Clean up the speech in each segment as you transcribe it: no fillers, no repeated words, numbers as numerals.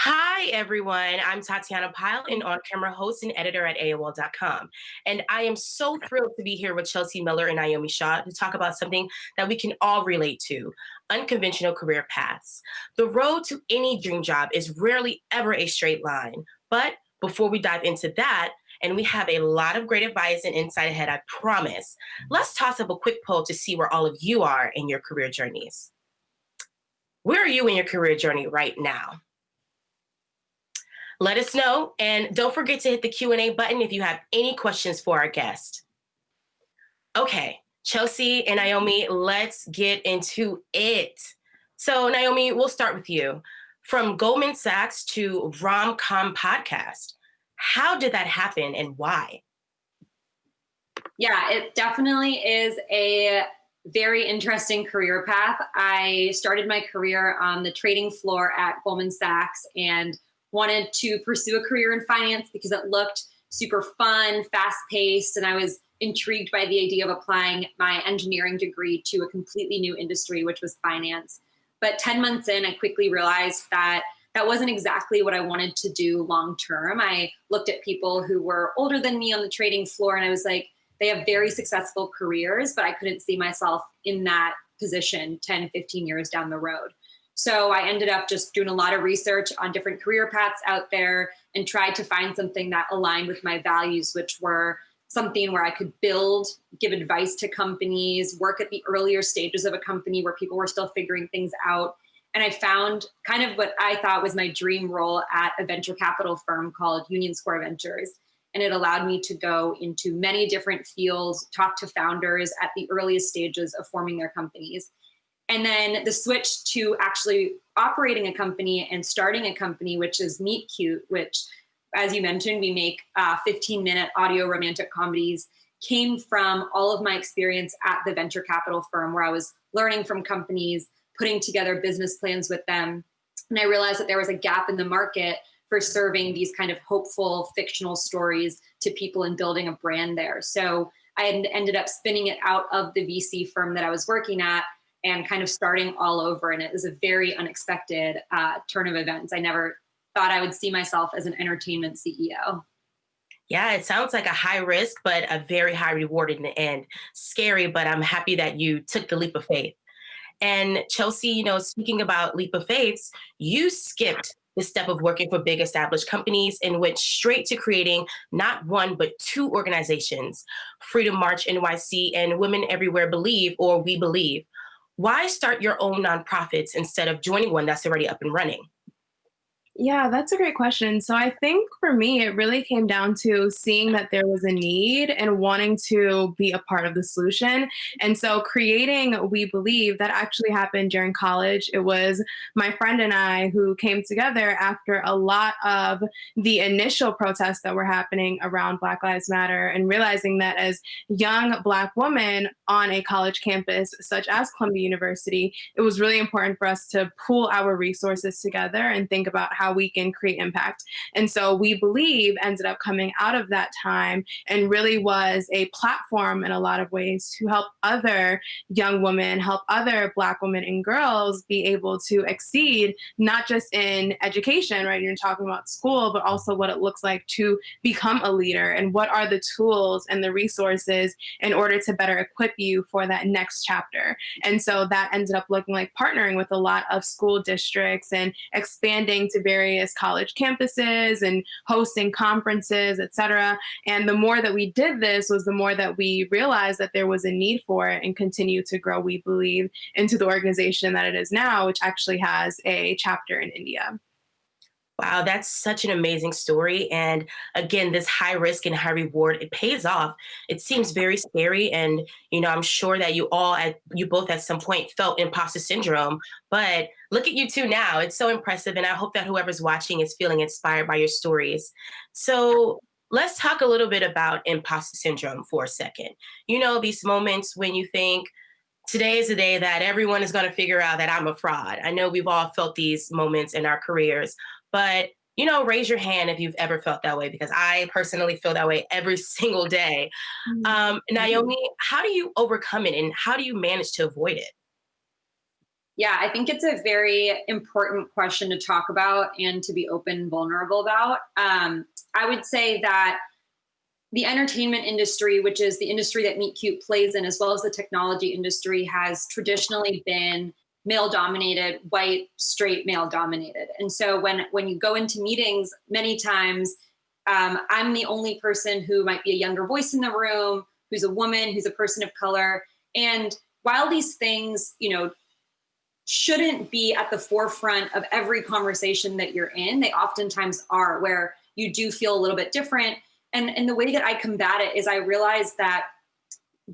Hi, everyone. I'm Tatiana Pyle, an on camera host and editor at AOL.com. And I am so thrilled to be here with Chelsea Miller and Naomi Shah to talk about something that we can all relate to unconventional career paths. The road to any dream job is rarely ever a straight line. But before we dive into that, and we have a lot of great advice and insight ahead, I promise. Let's toss up a quick poll to see where all of you are in your career journeys. Where are you in your career journey right now? Let us know, and don't forget to hit the Q&A button if you have any questions for our guest. Okay, Chelsea and Naomi, let's get into it. So, Naomi, we'll start with you. From Goldman Sachs to Rom-Com Podcast, how did that happen and why? Yeah, it definitely is a very interesting career path. I started my career on the trading floor at Goldman Sachs and wanted to pursue a career in finance because it looked super fun, fast paced, and I was intrigued by the idea of applying my engineering degree to a completely new industry, which was finance. But 10 months in, I quickly realized that that wasn't exactly what I wanted to do long term. I looked at people who were older than me on the trading floor, and I was like, they have very successful careers, but I couldn't see myself in that position 10, 15 years down the road. So I ended up just doing a lot of research on different career paths out there and tried to find something that aligned with my values, which were something where I could build, give advice to companies, work at the earlier stages of a company where people were still figuring things out. And I found kind of what I thought was my dream role at a venture capital firm called Union Square Ventures. And it allowed me to go into many different fields, talk to founders at the earliest stages of forming their companies. And then the switch to actually operating a company and starting a company, which is Meet Cute, which, as you mentioned, we make 15-minute audio romantic comedies, came from all of my experience at the venture capital firm where I was learning from companies, putting together business plans with them. And I realized that there was a gap in the market for serving these kind of hopeful fictional stories to people and building a brand there. So I ended up spinning it out of the VC firm that I was working at and kind of starting all over. And it was a very unexpected turn of events. I never thought I would see myself as an entertainment CEO. Yeah, it sounds like a high risk, but a very high reward in the end. Scary, but I'm happy that you took the leap of faith. And Chelsea, speaking about leap of faiths, you skipped the step of working for big established companies and went straight to creating not one, but two organizations, Freedom March NYC and Women Everywhere Believe, or WEBelieve. Why start your own nonprofits instead of joining one that's already up and running? Yeah, that's a great question. So I think for me, it really came down to seeing that there was a need and wanting to be a part of the solution. And so creating We Believe, that actually happened during college. It was my friend and I who came together after a lot of the initial protests that were happening around Black Lives Matter and realizing that as young Black women on a college campus, such as Columbia University, it was really important for us to pool our resources together and think about how we can create impact. And so We Believe ended up coming out of that time and really was a platform in a lot of ways to help other young women, help other Black women and girls be able to exceed, not just in education, right? You're talking about school, but also what it looks like to become a leader and what are the tools and the resources in order to better equip you for that next chapter. And so that ended up looking like partnering with a lot of school districts and expanding to various college campuses and hosting conferences, et cetera. And the more that we did this was the more that we realized that there was a need for it and continue to grow We Believe into the organization that it is now, which actually has a chapter in India. Wow, that's such an amazing story. And again, this high risk and high reward, it pays off. It seems very scary. And, I'm sure that you both at some point felt imposter syndrome, but look at you two now. It's so impressive. And I hope that whoever's watching is feeling inspired by your stories. So let's talk a little bit about imposter syndrome for a second. These moments when you think, today is the day that everyone is going to figure out that I'm a fraud. I know we've all felt these moments in our careers, but raise your hand if you've ever felt that way, because I personally feel that way every single day. Mhm. Naomi, how do you overcome it and how do you manage to avoid it? Yeah, I think it's a very important question to talk about and to be open and vulnerable about. I would say that the entertainment industry, which is the industry that Meet Cute plays in, as well as the technology industry, has traditionally been male dominated, white, straight male dominated. And so when you go into meetings, many times I'm the only person who might be a younger voice in the room, who's a woman, who's a person of color. And while these things, shouldn't be at the forefront of every conversation that you're in, they oftentimes are, where you do feel a little bit different. And the way that I combat it is I realize that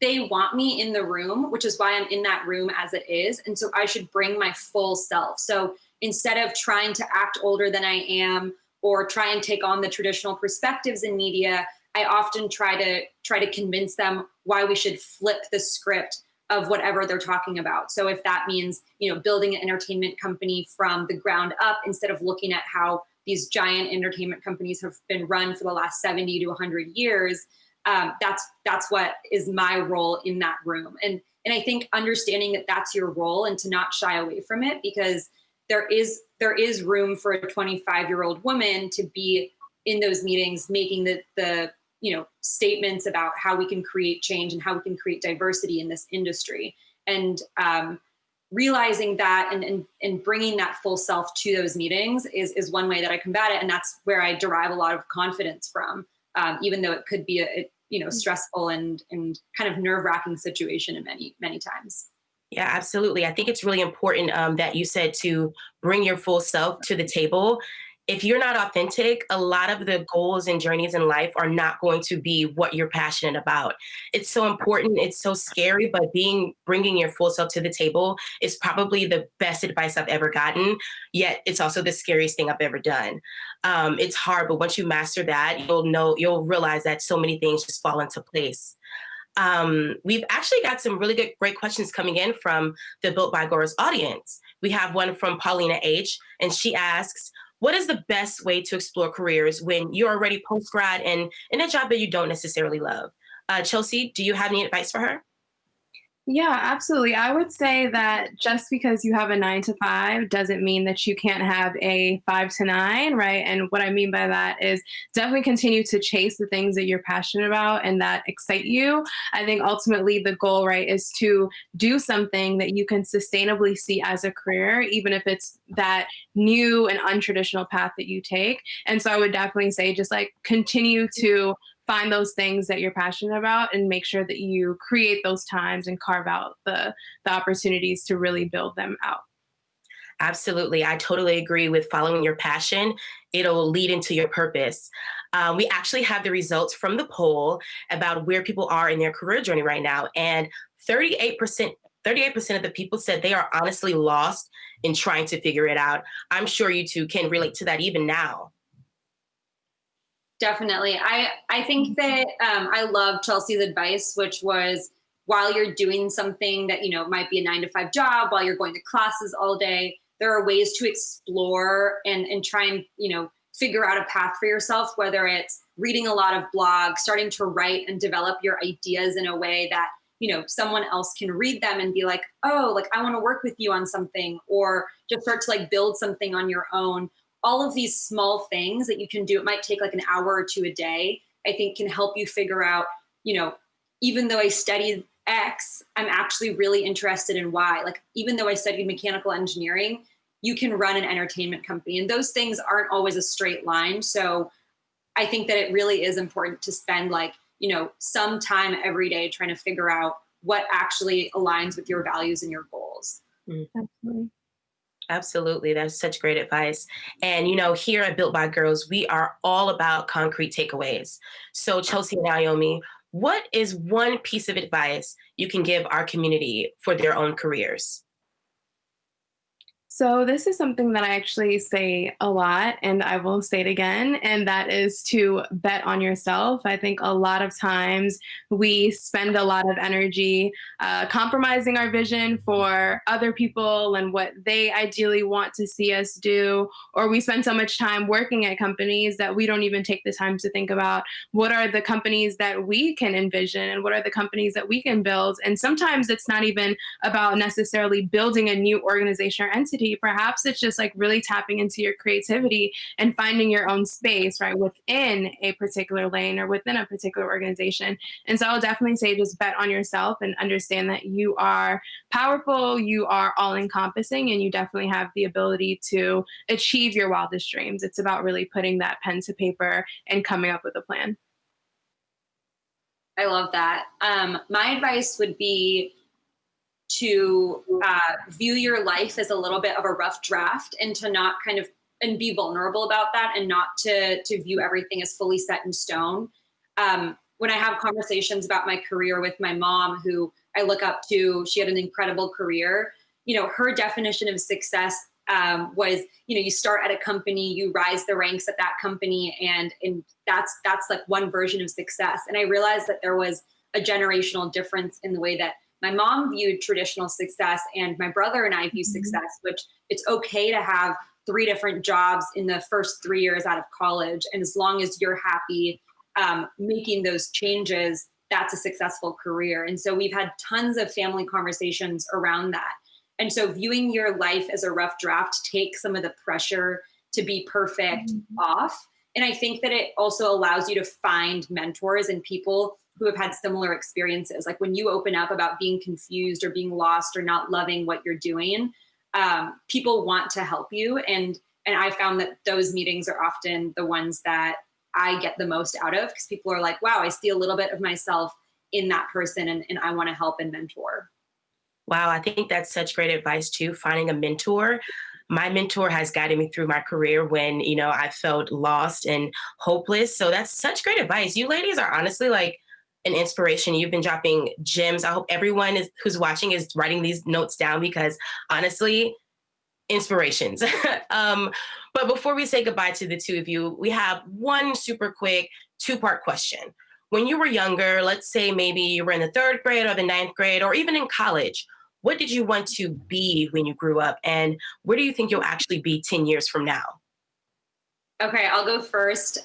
they want me in the room, which is why I'm in that room as it is. And so I should bring my full self. So instead of trying to act older than I am or try and take on the traditional perspectives in media, I often try to convince them why we should flip the script of whatever they're talking about. So if that means, building an entertainment company from the ground up, instead of looking at how these giant entertainment companies have been run for the last 70 to 100 years, that's what is my role in that room. And I think understanding that that's your role and to not shy away from it, because there is room for a 25-year-old woman to be in those meetings, making the statements about how we can create change and how we can create diversity in this industry. And realizing that and bringing that full self to those meetings is one way that I combat it. And that's where I derive a lot of confidence from, even though it could be a stressful and kind of nerve-wracking situation in many times. Yeah, absolutely. I think it's really important that you said to bring your full self to the table. If you're not authentic, a lot of the goals and journeys in life are not going to be what you're passionate about. It's so important. It's so scary, but bringing your full self to the table is probably the best advice I've ever gotten. Yet it's also the scariest thing I've ever done. It's hard, but once you master that, you'll realize that so many things just fall into place. We've actually got some really great questions coming in from the Built by Girls audience. We have one from Paulina H, and she asks, what is the best way to explore careers when you're already post-grad and in a job that you don't necessarily love? Chelsea, do you have any advice for her? Yeah, absolutely. I would say that just because you have a 9 to 5 doesn't mean that you can't have a 5 to 9, right? And what I mean by that is definitely continue to chase the things that you're passionate about and that excite you. I think ultimately the goal, right, is to do something that you can sustainably see as a career, even if it's that new and untraditional path that you take. And so I would definitely say just like continue to find those things that you're passionate about and make sure that you create those times and carve out the opportunities to really build them out. Absolutely. I totally agree with following your passion. It'll lead into your purpose. We actually have the results from the poll about where people are in their career journey right now. And 38% of the people said they are honestly lost in trying to figure it out. I'm sure you two can relate to that even now. Definitely. I think that I love Chelsea's advice, which was while you're doing something that, might be a 9 to 5 job, while you're going to classes all day, there are ways to explore and try and, figure out a path for yourself, whether it's reading a lot of blogs, starting to write and develop your ideas in a way that, someone else can read them and be like, oh, like I want to work with you on something, or just start to like build something on your own. All of these small things that you can do, it might take like an hour or two a day, I think can help you figure out, even though I studied X, I'm actually really interested in Y. Like, even though I studied mechanical engineering, you can run an entertainment company. And those things aren't always a straight line. So I think that it really is important to spend like, some time every day trying to figure out what actually aligns with your values and your goals. Absolutely. Absolutely. That's such great advice. And, here at Built by Girls, we are all about concrete takeaways. So, Chelsea and Naomi, what is one piece of advice you can give our community for their own careers? So this is something that I actually say a lot, and I will say it again, and that is to bet on yourself. I think a lot of times we spend a lot of energy compromising our vision for other people and what they ideally want to see us do, or we spend so much time working at companies that we don't even take the time to think about what are the companies that we can envision and what are the companies that we can build. And sometimes it's not even about necessarily building a new organization or entity. Perhaps it's just like really tapping into your creativity and finding your own space, right, within a particular lane or within a particular organization. And so I'll definitely say just bet on yourself and understand that you are powerful, you are all encompassing, and you definitely have the ability to achieve your wildest dreams. It's about really putting that pen to paper and coming up with a plan. I love that. My advice would be to view your life as a little bit of a rough draft, and to not kind of and be vulnerable about that, and not to view everything as fully set in stone. When I have conversations about my career with my mom, who I look up to, she had an incredible career. Her definition of success was, you start at a company, you rise the ranks at that company, and that's like one version of success. And I realized that there was a generational difference in the way that my mom viewed traditional success and my brother and I view success, which it's okay to have 3 different jobs in the first 3 years out of college. And as long as you're happy making those changes, that's a successful career. And so we've had tons of family conversations around that. And so viewing your life as a rough draft takes some of the pressure to be perfect off. And I think that it also allows you to find mentors and people who have had similar experiences. Like when you open up about being confused or being lost or not loving what you're doing, people want to help you. And I found that those meetings are often the ones that I get the most out of, because people are like, wow, I see a little bit of myself in that person, and I want to help and mentor. Wow, I think that's such great advice too, finding a mentor. My mentor has guided me through my career when, I felt lost and hopeless. So that's such great advice. You ladies are honestly like an inspiration. You've been dropping gems. I hope everyone who's watching is writing these notes down, because honestly, inspirations. But before we say goodbye to the two of you, we have one super quick 2-part question. When you were younger, let's say maybe you were in the 3rd grade or the 9th grade, or even in college, what did you want to be when you grew up? And where do you think you'll actually be 10 years from now? Okay, I'll go first.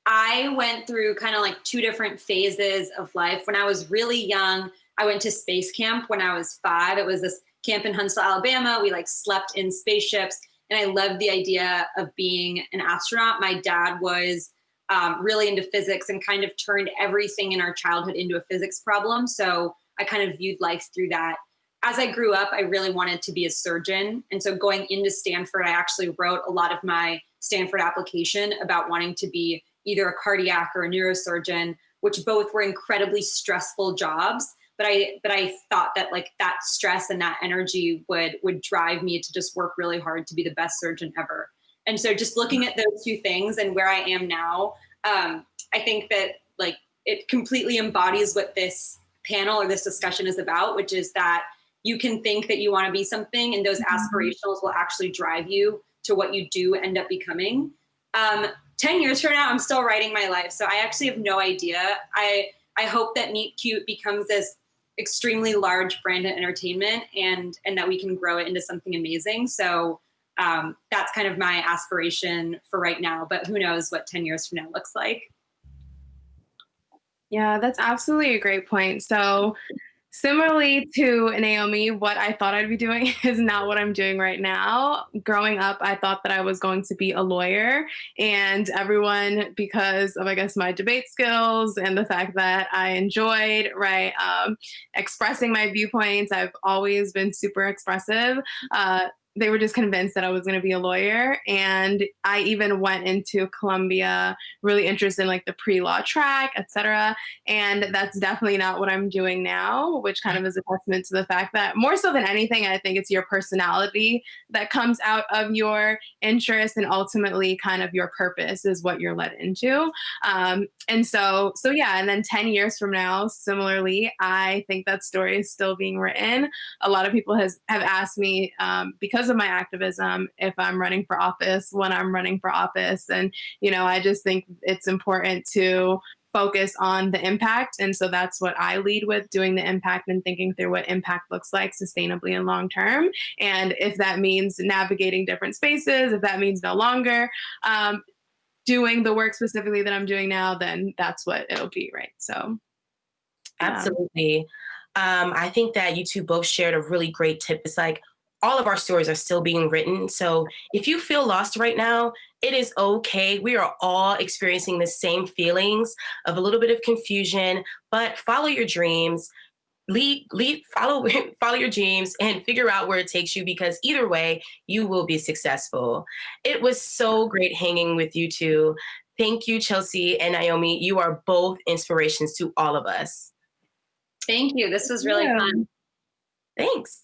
I went through kind of like 2 different phases of life. When I was really young, I went to space camp when I was 5. It was this camp in Huntsville, Alabama. We like slept in spaceships, and I loved the idea of being an astronaut. My dad was really into physics and kind of turned everything in our childhood into a physics problem. So I kind of viewed life through that. As I grew up, I really wanted to be a surgeon. And so going into Stanford, I actually wrote a lot of my Stanford application about wanting to be either a cardiac or a neurosurgeon, which both were incredibly stressful jobs. But I thought that like that stress and that energy would drive me to just work really hard to be the best surgeon ever. And so just looking at those 2 things and where I am now, I think that like it completely embodies what this panel or this discussion is about, which is that you can think that you want to be something, and those aspirations will actually drive you to what you do end up becoming. 10 years from now, I'm still writing my life. So I actually have no idea. I hope that Meet Cute becomes this extremely large brand in entertainment, and that we can grow it into something amazing. So that's kind of my aspiration for right now, but who knows what 10 years from now looks like. Yeah, that's absolutely a great point. So, similarly to Naomi, what I thought I'd be doing is not what I'm doing right now. Growing up, I thought that I was going to be a lawyer, and everyone, because of, I guess, my debate skills and the fact that I enjoyed, right, expressing my viewpoints, I've always been super expressive. They were just convinced that I was going to be a lawyer. And I even went into Columbia really interested in like the pre-law track, et cetera. And that's definitely not what I'm doing now, which kind of is a testament to the fact that more so than anything, I think it's your personality that comes out of your interest, and ultimately kind of your purpose is what you're led into. And so yeah, and then 10 years from now, similarly, I think that story is still being written. A lot of people have asked me, because because of my activism if I'm running for office, when I'm running for office. And, I just think it's important to focus on the impact. And so that's what I lead with, doing the impact and thinking through what impact looks like sustainably and long term. And if that means navigating different spaces, if that means no longer doing the work specifically that I'm doing now, then that's what it'll be, right? So, yeah. Absolutely. I think that you two both shared a really great tip. It's like all of our stories are still being written. So if you feel lost right now, it is okay. We are all experiencing the same feelings of a little bit of confusion, but follow your dreams. Follow follow your dreams and figure out where it takes you, because either way you will be successful. It was so great hanging with you two. Thank you, Chelsea and Naomi. You are both inspirations to all of us. Thank you. This was really fun. Thanks.